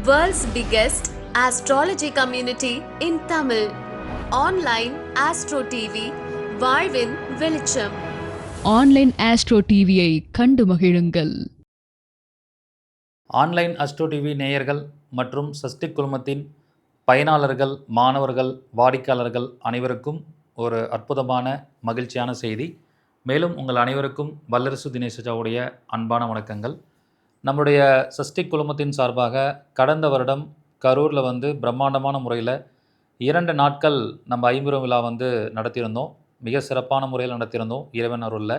World's biggest astrology community in Tamil. Online Astro TV, வாழ்வின் வெளிச்சம். Online astro டிவியை கண்டு மகிழுங்கள். ஆன்லைன் அஸ்ட்ரோ டிவி நேயர்கள் மற்றும் சஷ்டிக் குழுமத்தின் பயனாளர்கள், மாணவர்கள், வாடிக்கையாளர்கள் அனைவருக்கும் ஒரு அற்புதமான மகிழ்ச்சியான செய்தி. மேலும் உங்கள் அனைவருக்கும் வல்லரசு தினேஷாவுடைய அன்பான வணக்கங்கள். நம்முடைய சஷ்டிக் குழுமத்தின் சார்பாக கடந்த வருடம் கரூரில் பிரம்மாண்டமான முறையில் 2 நாட்கள் நம்ம ஐம்பெரும் விழா நடத்தியிருந்தோம். மிக சிறப்பான முறையில் நடத்தியிருந்தோம் இறைவன் அருளில்.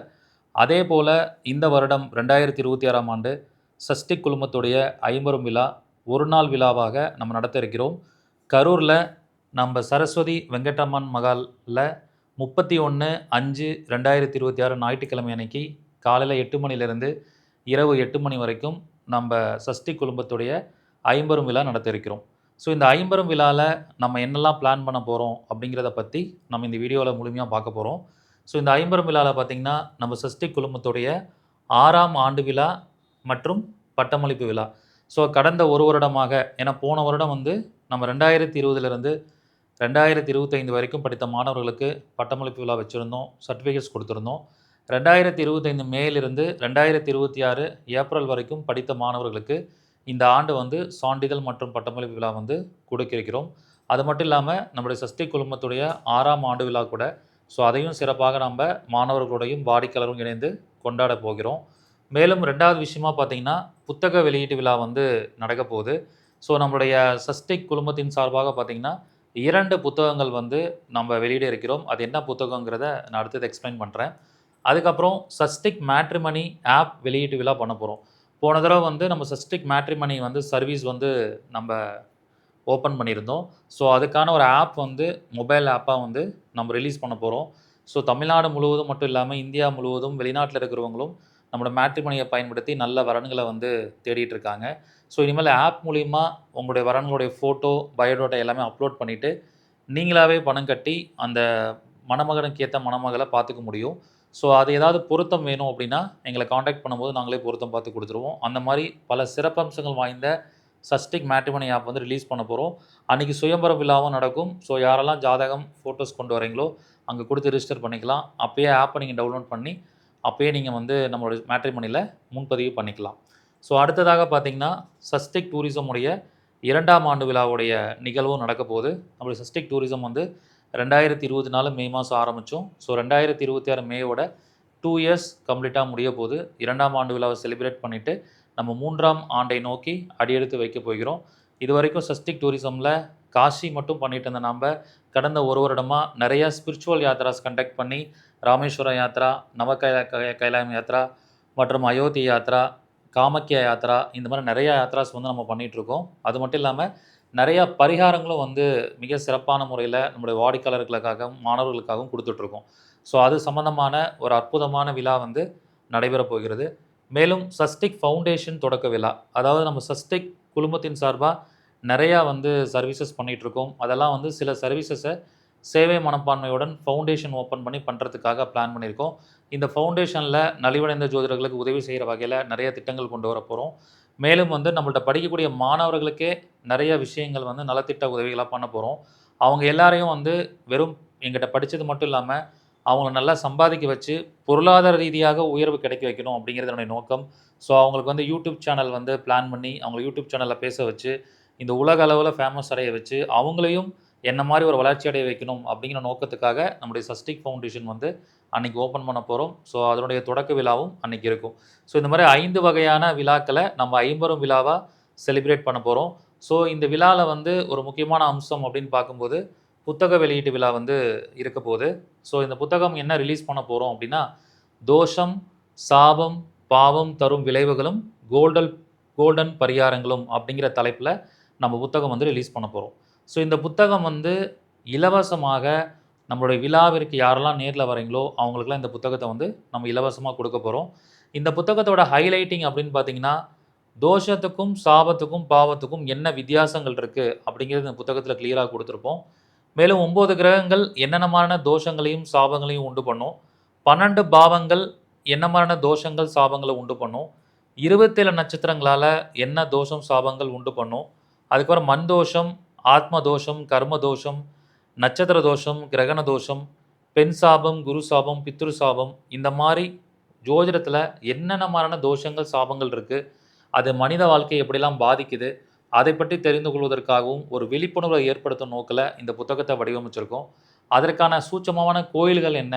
அதே போல் இந்த வருடம் 2026ஆம் ஆண்டு சஷ்டிக் குழுமத்துடைய ஐம்பெரும் விழா ஒரு நாள் விழாவாக நம்ம நடத்த இருக்கிறோம். கரூரில் நம்ம சரஸ்வதி வெங்கடம்மன் மகாலில் 31/5/2026 ஞாயிற்றுக்கிழமை அன்னைக்கு காலையில் 8 மணிலேருந்து இரவு 8 மணி வரைக்கும் நம்ம சஷ்டிக் குழுமத்துடைய ஐம்பெரும் விழா நடத்த இருக்கிறோம். ஸோ இந்த ஐம்பெரும் விழாவில் நம்ம என்னெல்லாம் பிளான் பண்ண போகிறோம் அப்படிங்கிறத பற்றி நம்ம இந்த வீடியோவில் முழுமையாக பார்க்க போகிறோம். ஸோ இந்த ஐம்பெரும் விழாவில் பார்த்திங்கன்னா நம்ம சஷ்டிக் குழுமத்துடைய 6ஆம் ஆண்டு விழா மற்றும் பட்டமளிப்பு விழா. ஸோ கடந்த ஒரு வருடமாக, ஏன்னா போன வருடம் நம்ம 2020லேருந்து 2025 வரைக்கும் படித்த மாணவர்களுக்கு பட்டமளிப்பு விழா வச்சுருந்தோம், சர்டிஃபிகேட்ஸ் கொடுத்துருந்தோம். 2025 மேலிருந்து 2026 ஏப்ரல் வரைக்கும் படித்த மாணவர்களுக்கு இந்த ஆண்டு சான்றிதழ் மற்றும் பட்டமளிப்பு விழா கொடுக்க இருக்கிறோம். அது மட்டும் இல்லாமல் நம்முடைய சஷ்டிக் குழுமத்துடைய 6ஆம் ஆண்டு விழா கூட, ஸோ அதையும் சிறப்பாக நம்ம மாணவர்களுடையும் வாடிக்கையாளரும் இணைந்து கொண்டாட போகிறோம். மேலும் 2வது விஷயமா பார்த்திங்கன்னா புத்தக வெளியீட்டு விழா நடக்க போகுது. ஸோ நம்மளுடைய சஷ்டிக் குழுமத்தின் சார்பாக பார்த்திங்கன்னா 2 புத்தகங்கள் நம்ம வெளியிட இருக்கிறோம். அது என்ன புத்தகங்கிறத நான் அடுத்தது எக்ஸ்பிளைன் பண்ணுறேன். அதுக்கப்புறம் சஷ்டிக் மேட்ரிமனி ஆப் வெளியீட்டு விழா பண்ண போகிறோம். போன தடவை நம்ம சஷ்டிக் மேட்ரிமனி சர்வீஸ் நம்ம ஓப்பன் பண்ணியிருந்தோம். ஸோ அதுக்கான ஒரு ஆப் மொபைல் ஆப்பாக நம்ம ரிலீஸ் பண்ண போகிறோம். ஸோ தமிழ்நாடு முழுவதும் மட்டும் இல்லாமல் இந்தியா முழுவதும் வெளிநாட்டில் இருக்கிறவங்களும் நம்மளோட மேட்ரிமனியை பயன்படுத்தி நல்ல வரன்களை தேடிட்டு இருக்காங்க. ஸோ இனிமேல் ஆப் மூலிமா உங்களுடைய வரன்களுடைய ஃபோட்டோ, பயோடேட்டா எல்லாமே அப்லோட் பண்ணிவிட்டு நீங்களாகவே பணம் கட்டி அந்த மணமகனுக்கு ஏற்ற மணமகளை பார்த்துக்க முடியும். ஸோ அது ஏதாவது பொருத்தம் வேணும் அப்படின்னா எங்களை காண்டாக்ட் பண்ணும்போது நாங்களே பொருத்தம் பார்த்து கொடுத்துருவோம். அந்த மாதிரி பல சிறப்பம்சங்கள் வாய்ந்த சஷ்டிக் மேட்ரிமனி ஆப் ரிலீஸ் பண்ண போகிறோம். அன்றைக்கி சுயம்பர விழாவும் நடக்கும். ஸோ யாரெல்லாம் ஜாதகம், ஃபோட்டோஸ் கொண்டு வரீங்களோ அங்கே கொடுத்து ரிஜிஸ்டர் பண்ணிக்கலாம். அப்போயே ஆப்பை நீங்கள் டவுன்லோட் பண்ணி அப்போயே நீங்கள் நம்மளோட மேட்ரிமனியில் முன்பதிவு பண்ணிக்கலாம். ஸோ அடுத்ததாக பார்த்திங்கன்னா சஷ்டிக் டூரிசம் உடைய 2ஆம் ஆண்டு விழாவுடைய நிகழ்வும் நடக்க போகுது. நம்மளுடைய சஷ்டிக் டூரிசம் 2024 மே மாதம் ஆரம்பித்தோம். ஸோ 2026 மேவோட 2 இயர்ஸ் கம்ப்ளீட்டாக முடிய போகுது. 2ஆம் ஆண்டு விழாவை செலிப்ரேட் பண்ணிவிட்டு நம்ம 3ஆம் ஆண்டை நோக்கி அடியெடுத்து வைக்க போகிறோம். இது வரைக்கும் சஷ்டிக் டூரிசமில் காசி மட்டும் பண்ணிட்டு இருந்த நம்ம கடந்த ஒரு வருடமாக நிறையா ஸ்பிரிச்சுவல் யாத்திராஸ் கண்டக்ட் பண்ணி ராமேஸ்வர யாத்ரா, கைலாயம் யாத்ரா மற்றும் அயோத்தி யாத்ரா, காமக்கியா யாத்ரா, இந்த மாதிரி நிறையா யாத்ராஸ் நம்ம பண்ணிகிட்ருக்கோம். அது மட்டும் இல்லாமல் நிறையா பரிகாரங்களும் மிக சிறப்பான முறையில் நம்முடைய வாடிக்கையாளர்களுக்காகவும் மாணவர்களுக்காகவும் கொடுத்துட்ருக்கோம். ஸோ அது சம்மந்தமான ஒரு அற்புதமான விழா நடைபெறப் போகிறது. மேலும் சஷ்டிக் ஃபவுண்டேஷன் தொடக்க விழா, அதாவது நம்ம சஷ்டிக் குழுமத்தின் சார்பாக நிறையா சர்வீசஸ் பண்ணிகிட்ருக்கோம். அதெல்லாம் சில சர்வீசஸை சேவை மனப்பான்மையுடன் ஃபவுண்டேஷன் ஓப்பன் பண்ணி பண்ணுறதுக்காக பிளான் பண்ணியிருக்கோம். இந்த ஃபவுண்டேஷனில் நலிவடைந்த ஜோதிடர்களுக்கு உதவி செய்கிற வகையில் நிறைய திட்டங்கள் கொண்டு வர போகிறோம். மேலும் நம்மள்ட்ட படிக்கக்கூடிய மாணவர்களுக்கே நிறைய விஷயங்கள் நலத்திட்ட உதவிகளாக பண்ண போகிறோம். அவங்க எல்லாரையும் வெறும் எங்கிட்ட படித்தது மட்டும் இல்லாமல் அவங்கள நல்லா சம்பாதிக்க வச்சு பொருளாதார ரீதியாக உயர்வு கிடைக்க வைக்கணும் அப்படிங்கிறது என்னுடைய நோக்கம். ஸோ அவங்களுக்கு யூடியூப் சேனல் பிளான் பண்ணி அவங்கள யூடியூப் சேனலில் பேச வச்சு இந்த உலக அளவில் ஃபேமஸ் அடைய வச்சு அவங்களையும் என்ன மாதிரி ஒரு வளர்ச்சி அடைய வைக்கணும் அப்படிங்கிற நோக்கத்துக்காக நம்முடைய சஷ்டிக் ஃபவுண்டேஷன் அன்றைக்கி ஓப்பன் பண்ண போகிறோம். ஸோ அதனுடைய தொடக்க விழாவும் அன்றைக்கி இருக்கும். ஸோ இந்த மாதிரி 5 வகையான விழாக்களை நம்ம ஐம்பெரும் விழாவாக செலிப்ரேட் பண்ண போகிறோம். ஸோ இந்த விழாவில் ஒரு முக்கியமான அம்சம் அப்படின்னு பார்க்கும்போது புத்தக வெளியீட்டு விழா இருக்க போகுது. ஸோ இந்த புத்தகம் என்ன ரிலீஸ் பண்ண போகிறோம் அப்படின்னா, தோஷம், சாபம், பாவம் தரும் விளைவுகளும் கோல்டன் பரிகாரங்களும் அப்படிங்கிற தலைப்பில் நம்ம புத்தகம் ரிலீஸ் பண்ண போகிறோம். ஸோ இந்த புத்தகம் இலவசமாக நம்மளுடைய விழாவிற்கு யாரெல்லாம் நேரில் வரீங்களோ அவங்களுக்குலாம் இந்த புத்தகத்தை நம்ம இலவசமாக கொடுக்க போகிறோம். இந்த புத்தகத்தோட ஹைலைட்டிங் அப்படின்னு பார்த்தீங்கன்னா, தோஷத்துக்கும் சாபத்துக்கும் பாவத்துக்கும் என்ன வித்தியாசங்கள் இருக்குது அப்படிங்கிறது இந்த புத்தகத்தில் கிளியராக கொடுத்துருப்போம். மேலும் 9 கிரகங்கள் என்னென்னமான தோஷங்களையும் சாபங்களையும் உண்டு பண்ணும், 12 பாவங்கள் என்ன மாதிரியான தோஷங்கள் சாபங்களை உண்டு பண்ணும், 27 நட்சத்திரங்களால் என்ன தோஷம் சாபங்கள் உண்டு பண்ணும், அதுக்கப்புறம் மண் தோஷம், ஆத்ம தோஷம், கர்ம தோஷம், நட்சத்திர தோஷம், கிரகண தோஷம், பெண் சாபம், குரு சாபம், பித்ரு சாபம், இந்த மாதிரி ஜோதிடத்தில் என்னென்ன மாதிரியான தோஷங்கள் சாபங்கள் இருக்குது, அது மனித வாழ்க்கையை எப்படிலாம் பாதிக்குது, அதை பற்றி தெரிந்து கொள்வதற்காகவும் ஒரு விழிப்புணர்வை ஏற்படுத்தும் நோக்கில் இந்த புத்தகத்தை வடிவமைச்சிருக்கோம். அதற்கான சூட்சமமான கோயில்கள் என்ன,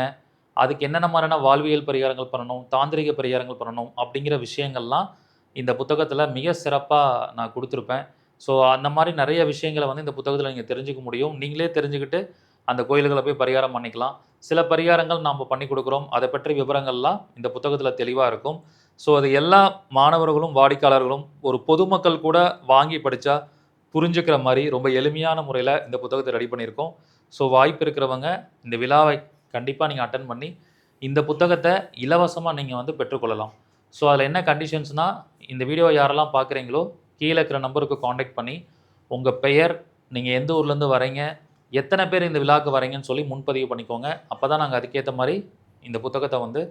அதுக்கு என்னென்ன மாதிரியான வாழ்வியல் பரிகாரங்கள் பண்ணணும், தாந்திரிக பரிகாரங்கள் பண்ணணும் அப்படிங்கிற விஷயங்கள்லாம் இந்த புத்தகத்தில் மிக சிறப்பாக நான் கொடுத்துருப்பேன். ஸோ அந்த மாதிரி நிறைய விஷயங்களை வந்து இந்த புத்தகத்தில் நீங்கள் தெரிஞ்சுக்க முடியும். நீங்களே தெரிஞ்சுக்கிட்டு அந்த கோயில்களை போய் பரிகாரம் பண்ணிக்கலாம். சில பரிகாரங்கள் நாம் பண்ணி கொடுக்குறோம். அதை பற்றி விவரங்கள்லாம் இந்த புத்தகத்தில் தெளிவாக இருக்கும். ஸோ அது எல்லா மாணவர்களும் வாடிக்கையாளர்களும் ஒரு பொதுமக்கள் கூட வாங்கி படித்தா புரிஞ்சுக்கிற மாதிரி ரொம்ப எளிமையான முறையில் இந்த புத்தகத்தை ரெடி பண்ணியிருக்கோம். ஸோ வாய்ப்பு இருக்கிறவங்க இந்த விழாவை கண்டிப்பாக நீங்கள் அட்டன் பண்ணி இந்த புத்தகத்தை இலவசமாக நீங்கள் வந்து பெற்றுக்கொள்ளலாம். ஸோ அதில் என்ன கண்டிஷன்ஸ்னால், இந்த வீடியோ யாரெல்லாம் பார்க்குறீங்களோ கீழே இருக்கிற நம்பருக்கு காண்டாக்ட் பண்ணி உங்கள் பெயர், நீங்கள் எந்த ஊர்லேருந்து வரீங்க, எத்தனை பேர் இந்த விழாவுக்கு வரீங்கன்னு சொல்லி முன்பதிவு பண்ணிக்கோங்க. அப்போ தான் நாங்கள் அதுக்கேற்ற மாதிரி இந்த புத்தகத்தை வந்து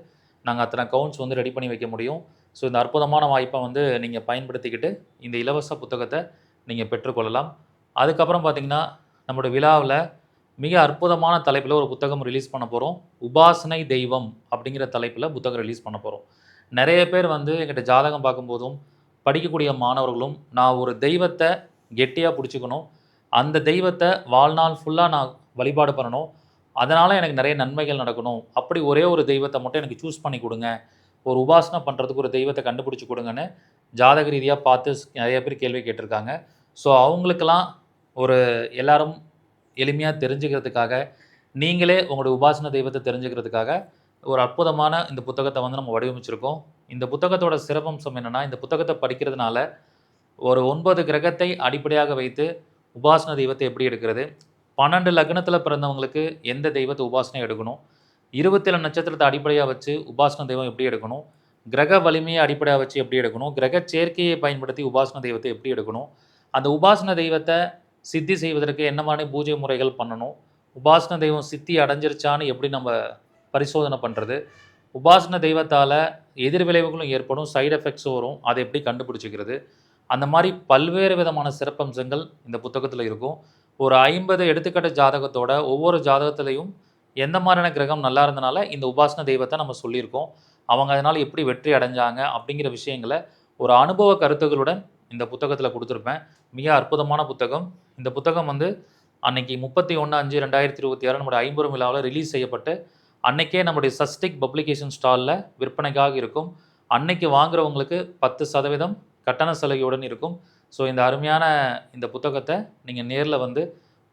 நாங்கள் அத்தனை கவுண்ட்ஸ் வந்து ரெடி பண்ணி வைக்க முடியும். ஸோ இந்த அற்புதமான வாய்ப்பை வந்து நீங்கள் பயன்படுத்திக்கிட்டு இந்த இலவச புத்தகத்தை நீங்கள் பெற்றுக்கொள்ளலாம். அதுக்கப்புறம் பார்த்திங்கன்னா, நம்மளோட விழாவில் மிக அற்புதமான தலைப்பில் ஒரு புத்தகம் ரிலீஸ் பண்ண போகிறோம். உபாசனை தெய்வம் அப்படிங்கிற தலைப்பில் புத்தகம் ரிலீஸ் பண்ண போகிறோம். நிறைய பேர் வந்து எங்கிட்ட ஜாதகம் பார்க்கும்போதும் படிக்கக்கூடிய மாணவர்களும், நான் ஒரு தெய்வத்தை கெட்டியாக பிடிச்சிக்கணும், அந்த தெய்வத்தை வாழ்நாள் ஃபுல்லாக நான் வழிபாடு பண்ணணும், அதனால் எனக்கு நிறைய நன்மைகள் நடக்கணும், அப்படி ஒரே ஒரு தெய்வத்தை மட்டும் எனக்கு சூஸ் பண்ணி கொடுங்க, ஒரு உபாசனை பண்ணுறதுக்கு ஒரு தெய்வத்தை கண்டுபிடிச்சி கொடுங்கன்னு ஜாதக ரீதியாக பார்த்து நிறைய பேர் கேள்வி கேட்டிருக்காங்க. ஸோ அவங்களுக்கெல்லாம் ஒரு எல்லாரும் எளிமையாக தெரிஞ்சுக்கிறதுக்காக, நீங்களே உங்களுடைய உபாசன தெய்வத்தை தெரிஞ்சுக்கிறதுக்காக ஒரு அற்புதமான இந்த புத்தகத்தை வந்து நம்ம வடிவமைச்சிருக்கோம். இந்த புத்தகத்தோட சிறப்பம்சம் என்னென்னா, இந்த புத்தகத்தை படிக்கிறதுனால ஒரு 9 கிரகத்தை அடிப்படையாக வைத்து உபாசன தெய்வத்தை எப்படி எடுக்கிறது, 12 லக்னத்தில் பிறந்தவங்களுக்கு எந்த தெய்வத்தை உபாசனை எடுக்கணும், 27 நட்சத்திரத்தை அடிப்படையாக வச்சு உபாசன தெய்வம் எப்படி எடுக்கணும், கிரக வலிமையை அடிப்படையாக வச்சு எப்படி எடுக்கணும், கிரக சேர்க்கையை பயன்படுத்தி உபாசன தெய்வத்தை எப்படி எடுக்கணும், அந்த உபாசன தெய்வத்தை சித்தி செய்வதற்கு என்ன மாதிரி பூஜை முறைகள் பண்ணணும், உபாசன தெய்வம் சித்தி அடைஞ்சிருச்சான்னு எப்படி நம்ம பரிசோதனை பண்ணுறது, உபாசன தெய்வத்தால் எதிர் விளைவுகளும் ஏற்படும், சைடு எஃபெக்ட்ஸும் வரும், அதை எப்படி கண்டுபிடிச்சிக்கிறது, அந்த மாதிரி பல்வேறு விதமான சிறப்பம்சங்கள் இந்த புத்தகத்தில் இருக்கும். ஒரு 50 எடுத்துக்காட்டு ஜாதகத்தோட ஒவ்வொரு ஜாதகத்திலையும் எந்த மாதிரியான கிரகம் நல்லா இருந்தனால இந்த உபாசன தெய்வத்தை நம்ம சொல்லியிருக்கோம், அவங்க அதனால் எப்படி வெற்றி அடைஞ்சாங்க அப்படிங்கிற விஷயங்களை ஒரு அனுபவ கருத்துகளுடன் இந்த புத்தகத்தில் கொடுத்துருப்பேன். மிக அற்புதமான புத்தகம். இந்த புத்தகம் வந்து அன்னைக்கு 31/5/2026 நம்முடைய 50 விழாவில் ரிலீஸ் செய்யப்பட்டு அன்னைக்கே நம்முடைய சஸ்டிக் பப்ளிகேஷன் ஸ்டாலில் விற்பனைக்காக இருக்கும். அன்னைக்கு வாங்குறவங்களுக்கு 10% கட்டண சலுகையுடன் இருக்கும். ஸோ இந்த அருமையான இந்த புத்தகத்தை நீங்கள் நேரில் வந்து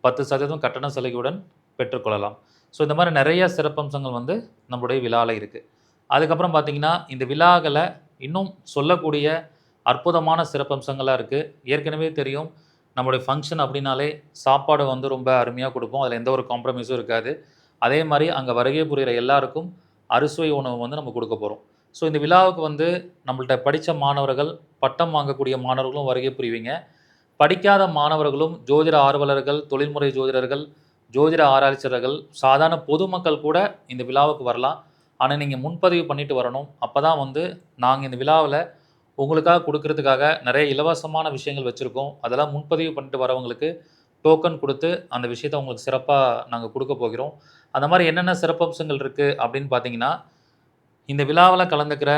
10% கட்டண சலுகையுடன் பெற்றுக்கொள்ளலாம். ஸோ இந்த மாதிரி நிறைய சிறப்பம்சங்கள் வந்து நம்முடைய விழாவில் இருக்குது. அதுக்கப்புறம் பார்த்திங்கன்னா, இந்த விழாக்களை இன்னும் சொல்லக்கூடிய அற்புதமான சிறப்பம்சங்களாக இருக்குது. ஏற்கனவே தெரியும், நம்மளுடைய ஃபங்க்ஷன் அப்படின்னாலே சாப்பாடு வந்து ரொம்ப அருமையாக கொடுப்போம், அதில் எந்த ஒரு காம்ப்ரமைஸும் இருக்காது. அதே மாதிரி அங்கே வருகை புரிகிற எல்லாருக்கும் அறுசுவை உணவு வந்து நம்ம கொடுக்க போகிறோம். ஸோ இந்த விழாவுக்கு வந்து நம்மள்ட்ட படித்த மாணவர்கள், பட்டம் வாங்கக்கூடிய மாணவர்களும் வருகை புரிவீங்க. படிக்காத மாணவர்களும், ஜோதிட ஆர்வலர்கள், தொழில்முறை ஜோதிடர்கள், ஜோதிட ஆராய்ச்சியாளர்கள், சாதாரண பொதுமக்கள் கூட இந்த விழாவுக்கு வரலாம். ஆனால் நீங்கள் முன்பதிவு பண்ணிட்டு வரணும். அப்போ தான் வந்து நாங்கள் இந்த விழாவில் உங்களுக்காக கொடுக்கறதுக்காக நிறைய இலவசமான விஷயங்கள் வச்சுருக்கோம். அதெல்லாம் முன்பதிவு பண்ணிட்டு வரவங்களுக்கு டோக்கன் கொடுத்து அந்த விஷயத்தை உங்களுக்கு சிறப்பாக நாங்கள் கொடுக்க போகிறோம். அந்த மாதிரி என்னென்ன சிறப்பம்சங்கள் இருக்குது அப்படின்னு பார்த்தீங்கன்னா, இந்த விழாவில் கலந்துக்கிற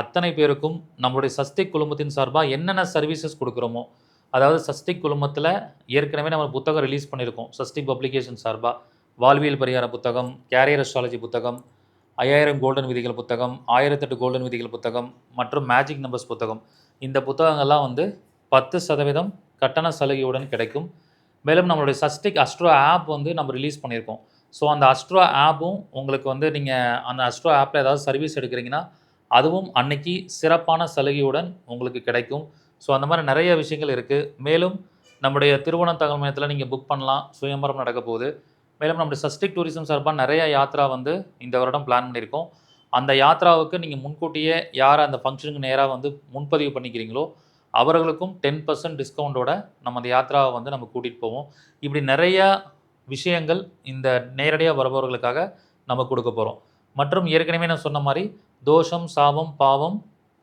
அத்தனை பேருக்கும் நம்மளுடைய சஸ்திக் குழுமத்தின் சார்பாக என்னென்ன சர்வீசஸ் கொடுக்குறோமோ, அதாவது சஸ்டிக் குழுமத்தில் ஏற்கனவே நம்ம புத்தகம் ரிலீஸ் பண்ணியிருக்கோம். சஸ்டிக் பப்ளிகேஷன் சார்பாக வாழ்வியல் பரிகார புத்தகம், கேரியர் அஸ்ட்ராலஜி புத்தகம், 5000 கோல்டன் விதிகள் புத்தகம், 1008 கோல்டன் விதிகள் புத்தகம் மற்றும் மேஜிக் நம்பர்ஸ் புத்தகம். இந்த புத்தகங்கள்லாம் வந்து 10% கட்டண சலுகையுடன் கிடைக்கும். மேலும் நம்மளுடைய சஸ்டிக் அஸ்ட்ரோ ஆப் வந்து நம்ம ரிலீஸ் பண்ணியிருக்கோம். ஸோ அந்த அஸ்ட்ரோ ஆப்பும் உங்களுக்கு வந்து நீங்கள் அந்த அஸ்ட்ரோ ஆப்பில் ஏதாவது சர்வீஸ் எடுக்கிறீங்கன்னா அதுவும் அன்னைக்கு சிறப்பான சலுகையுடன் உங்களுக்கு கிடைக்கும். ஸோ அந்த மாதிரி நிறைய விஷயங்கள் இருக்குது. மேலும் நம்முடைய திருவோணம் தகவல் மையத்தில் நீங்கள் புக் பண்ணலாம். சுயம்பரம் நடக்க போகுது. மேலும் நம்முடைய சஸ்டிக் டூரிசம் சார்பாக நிறைய யாத்ரா வந்து இந்த வருடம் பிளான் பண்ணியிருக்கோம். அந்த யாத்ராவுக்கு நீங்கள் முன்கூட்டியே யார் அந்த ஃபங்க்ஷனுக்கு நேராக வந்து முன்பதிவு பண்ணிக்கிறீங்களோ அவர்களுக்கும் 10% டிஸ்கவுண்டோட நம்ம அந்த யாத்ராவை வந்து நம்ம கூட்டிகிட்டு போவோம். இப்படி நிறையா விஷயங்கள் இந்த நேரடியாக வருபவர்களுக்காக நம்ம கொடுக்க போகிறோம். மற்றும் ஏற்கனவே நான் சொன்ன மாதிரி தோஷம், சாபம், பாவம்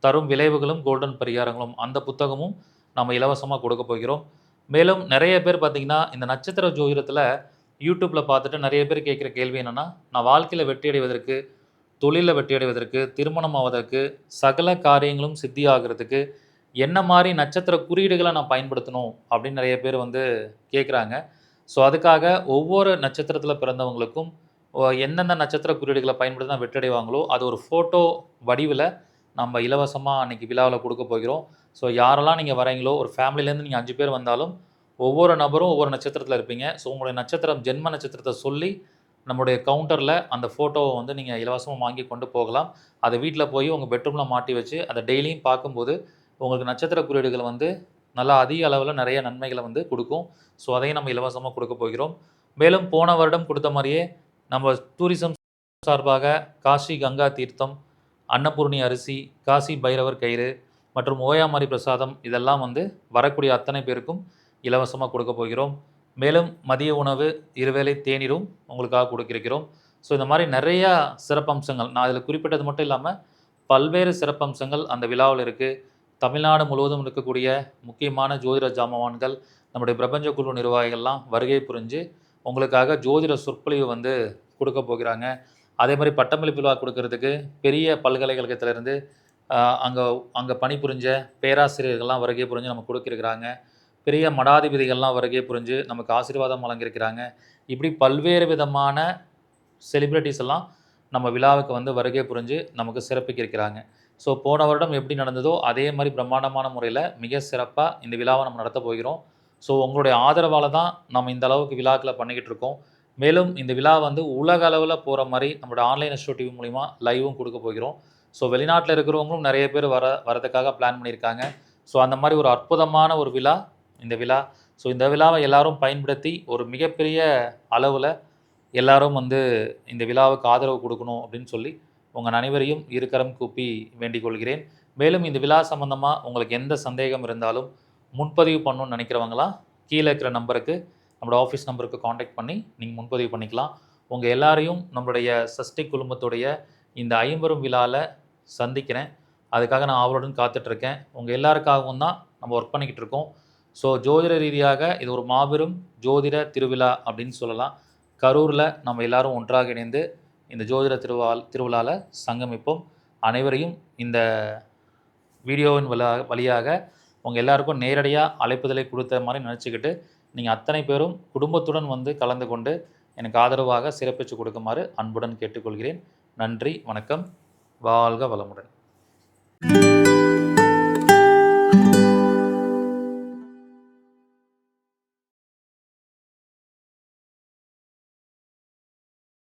தரும் விளைவுகளும் கோல்டன் பரிகாரங்களும் அந்த புத்தகமும் நம்ம இலவசமாக கொடுக்க போகிறோம். மேலும் நிறைய பேர் பார்த்தீங்கன்னா, இந்த நட்சத்திர ஜோதிடத்தில யூடியூப்ல பார்த்துட்டு நிறைய பேர் கேட்கிற கேள்வி என்னன்னா, நான் வாழ்க்கையில வெற்றி அடைவதற்கு, தொழில்ல வெற்றி அடைவதற்கு, திருமணம் ஆவதற்கு, சகல காரியங்களும் சித்தியாகிறதுக்கு என்ன மாரி நட்சத்திர குறியீடுகள நான் பயன்படுத்தணும்? அப்படின்னு நிறைய பேர் வந்து கேட்குறாங்க. ஸோ, அதுக்காக ஒவ்வொரு நட்சத்திரத்தில பிறந்தவங்களுக்கும் எந்தெந்த நட்சத்திர குறியீடுகள பயன்படுத்தினா வெற்றி அடைவாங்களோ, அது ஒரு ஃபோட்டோ வடிவில நம்ம இலவசமா அன்னைக்கு விழாவுல குடுக்க போகிறோம். ஸோ, யாரெல்லாம் நீங்க வரீங்களோ, ஒரு ஃபேமிலிலேருந்து நீங்க 5 பேர் வந்தாலும், ஒவ்வொரு நபரும் ஒவ்வொரு நட்சத்திரத்தில இருப்பீங்க. ஸோ, உங்களுடைய நட்சத்திரம் ஜென்ம நட்சத்திரத்த சொல்லி, நம்முடைய கவுண்டர்ல அந்த ஃபோட்டோவ வந்து நீங்க இலவசமா வாங்கி கொண்டு போகலாம். அத வீட்ல போய் உங்க பெட்ரூம்ல மாட்டி வச்சு, அத டெய்லியும் பார்க்கும்போது, உங்களுக்கு நட்சத்திர குறியீடுகள் வந்து நல்லா அதிக அளவுல நெறைய நன்மைகள வந்து குடுக்கும். ஸோ, அதையும் நம்ம இலவசமா குடுக்க போகிறோம். மேலும் போன வருடம் குடுத்த மாரியே, நம்ம டூரிசம் சார்பாக காசி கங்கா தீர்த்தம், அன்னபூர்ணி அரிசி, காசி பைரவர் கயிறு மற்றும் ஓயாமாரி பிரசாதம் இதெல்லாம் வந்து வரக்கூடிய அத்தனை பேருக்கும் இலவசமா குடுக்க போகிறோம். மேலும் மதிய உணவு, இருவேளை தேநீரும் உங்களுக்காக குடுக்க இருக்கிறோம். ஸோ, இந்த மாரி நெறையா சிறப்பம்சங்கள் நான் இதில குறிப்பிட்டது மட்டும் இல்லாம, பல்வேறு சிறப்பம்சங்கள் அந்த விழாவுல இருக்கு. தமிழ்நாடு முழுவதும் இருக்கக்கூடிய முக்கியமான ஜோதிட ஜாம்பவான்கள், நம்முடைய பிரபஞ்ச குழு நிர்வாகிகள்லாம் வருகை புரிஞ்சு, உங்களுக்காக ஜோதிட சொற்பொழிவு வந்து குடுக்க போகிறாங்க. அதேமாரி பட்டமளிப்பு விழா குடுக்கறதுக்கு பெரிய பல்கலைக்கழகத்திலிருந்து அ அங்க அங்க பணிபுரிஞ்ச பேராசிரியர்கள்லாம் வருகை புரிஞ்சு நமக்கு குடுக்கிருக்கிறாங்க. பெரிய மடாதிபதிகள்லாம் வருகை புரிஞ்சு நமக்கு ஆசீர்வாதம் வழங்கியிருக்கிறாங்க. இப்படி பல்வேறு விதமான செலிபிரிட்டீஸ் எல்லாம் நம்ம விழாவுக்கு வந்து வருகை புரிஞ்சு நமக்கு சிறப்பிக்க இருக்கிறாங்க. ஸோ, போன வருடம் எப்படி நடந்ததோ, அதே மாரி பிரம்மாண்டமான முறையில மிக சிறப்பா இந்த விழாவ நம்ம நடத்தப் போகிறோம். ஸோ, உங்களுடைய ஆதரவால தான் நம்ம இந்த அளவுக்கு விழாக்கள பண்ணிக்கிட்டு இருக்கோம். மேலும் இந்த விழா வந்து உலக அளவுல போற மாரி நம்மளோட ஆன்லைன் அஸ்ட்ரோ டிவி மூலியமா லைவும் குடுக்கப் போகிறோம். ஸோ, வெளிநாட்ல இருக்கிறவங்களும் நெறைய பேர் வரதுக்காக பிளான் பண்ணியிருக்காங்க. ஸோ, அந்த மாரி ஒரு அற்புதமான ஒரு விழா இந்த விழா. ஸோ, இந்த விழாவ எல்லாரும் பயன்படுத்தி ஒரு மிகப்பெரிய அளவுல எல்லாரும் வந்து இந்த விழாவுக்கு ஆதரவு குடுக்கணும் அப்படின்னு சொல்லி, உங்கள் அனைவரையும் இருகரம் கூப்பி வேண்டிக் கொள்கிறேன். மேலும் இந்த விழா சம்மந்தமா உங்களுக்கு எந்த சந்தேகம் இருந்தாலும், முன்பதிவு பண்ணணும்னு நெனைக்கிறவங்கலாம், கீழ இருக்கிற நம்பருக்கு, நம்மளோட ஆஃபீஸ் நம்பருக்கு கான்டாக்ட் பண்ணி நீங்க முன்பதிவு பண்ணிக்கலாம். உங்க எல்லாரையும் நம்மளுடைய சஷ்டி குழுமத்துடைய இந்த 50 விழால சந்திக்கிறேன். அதுக்காக நான் ஆவலுடன் காத்துட்ருக்கேன். உங்க எல்லாருக்காகவும் தான் நம்ம ஒர்க் பண்ணிக்கிட்டு இருக்கோம். ஸோ, ஜோதிட ரீதியாக இது ஒரு மாபெரும் ஜோதிட திருவிழா அப்படின்னு சொல்லலாம். கரூர்ல நம்ம எல்லாரும் ஒன்றாக இணைந்து இந்த ஜோதிட திருவிழால சங்கமிப்போம். அனைவரையும் இந்த வீடியோவின் வழியாக உங்க எல்லாருக்கும் நேரடியா அழைப்பிதழை குடுத்த மாரி நெனச்சுக்கிட்டு, நீங்க அத்தனை பேரும் குடும்பத்துடன் வந்து கலந்து கொண்டு, எனக்கு ஆதரவாக சிறப்பிச்சு குடுக்குமாறு அன்புடன் கேட்டுக்கொள்கிறேன். நன்றி, வணக்கம். வாழ்க வளமுடன்.